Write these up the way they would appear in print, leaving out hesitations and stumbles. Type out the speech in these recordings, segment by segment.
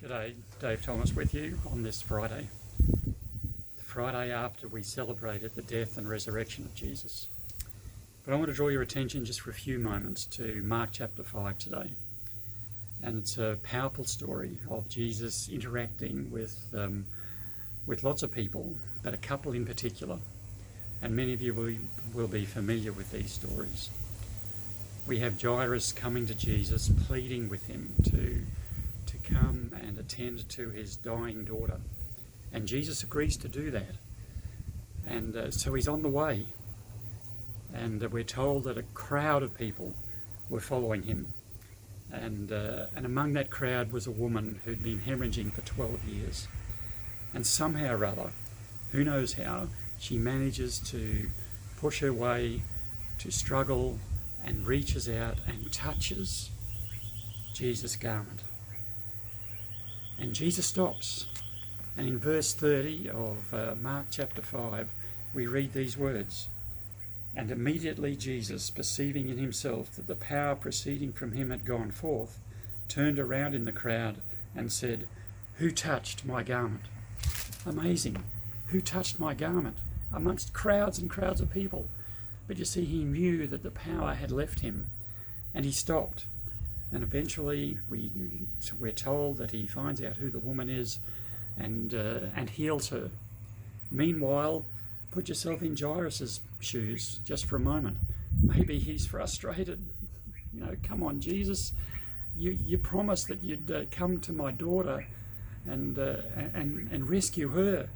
G'day, Dave Thomas with you on this Friday. The Friday after we celebrated the death and resurrection of Jesus. But I want to draw your attention just for a few moments to Mark chapter 5 today. And it's a powerful story of Jesus interacting with lots of people, but a couple in particular. And many of you will be familiar with these stories. We have Jairus coming to Jesus, pleading with him to come and attend to his dying daughter. And Jesus agrees to do that. And so he's on the way. And we're told that a crowd of people were following him. And among that crowd was a woman who'd been hemorrhaging for 12 years. And somehow or other, who knows how, she manages to push her way, to struggle, and reaches out and touches Jesus' garment. And Jesus stops. And in verse 30 of Mark chapter 5, we read these words. And immediately Jesus, perceiving in himself that the power proceeding from him had gone forth, turned around in the crowd and said, "Who touched my garment?" Amazing. Who touched my garment? Amongst crowds and crowds of people. But you see, he knew that the power had left him, and he stopped. And eventually we're told that he finds out who the woman is and heals her. Meanwhile, put yourself in Jairus' shoes just for a moment. Maybe he's frustrated. Come on, Jesus, you promised that you'd come to my daughter and rescue her,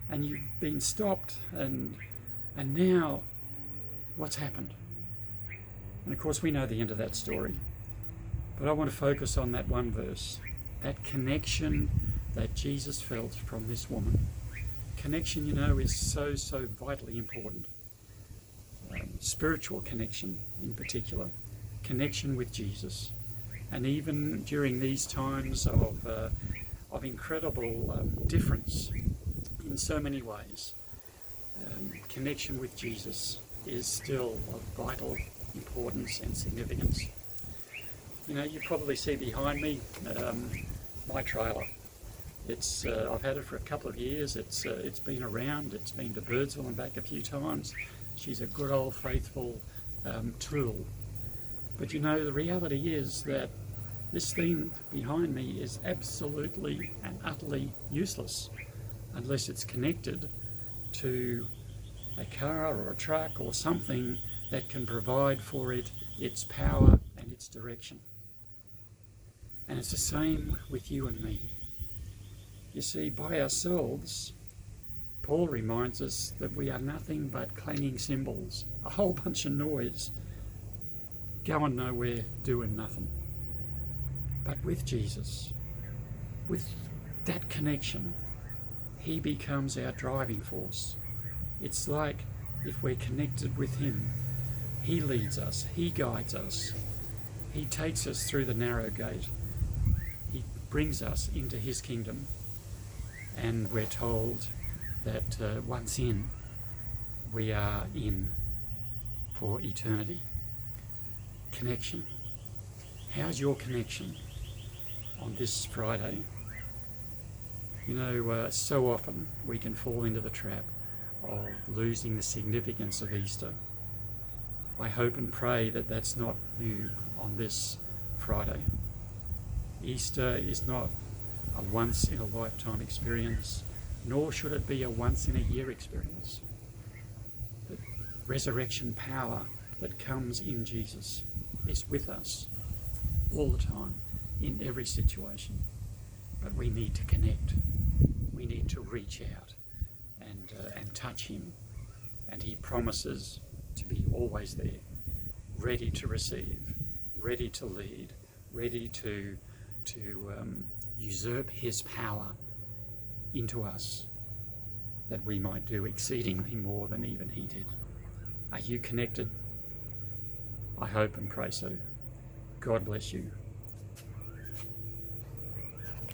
and you've been stopped, and now what's happened? And of course we know the end of that story. But I want to focus on that one verse, that connection that Jesus felt from this woman. Connection, is so vitally important. Spiritual connection in particular, connection with Jesus. And even during these times of incredible difference in so many ways, connection with Jesus is still of vital importance and significance. You probably see behind me my trailer. It's I've had it for a couple of years. It's been around. It's been to Birdsville and back a few times. She's a good old faithful tool. But the reality is that this thing behind me is absolutely and utterly useless unless it's connected to a car or a truck or something that can provide for it its power and its direction. And it's the same with you and me. You see, by ourselves, Paul reminds us that we are nothing but clanging cymbals, a whole bunch of noise, going nowhere, doing nothing. But with Jesus, with that connection, he becomes our driving force. It's like if we're connected with him, he leads us, he guides us, he takes us through the narrow gate, he brings us into his kingdom, and we're told that once in, we are in for eternity. Connection. How's your connection on this Friday? So often we can fall into the trap of losing the significance of Easter. I hope and pray that that's not you on this Friday. Easter is not a once-in-a-lifetime experience, nor should it be a once-in-a-year experience. The resurrection power that comes in Jesus is with us all the time, in every situation. But we need to connect. We need to reach out and touch him. And he promises to be always there, ready to receive, ready to lead, ready to usurp his power into us, that we might do exceedingly more than even he did. Are you connected? I hope and pray so. God bless you.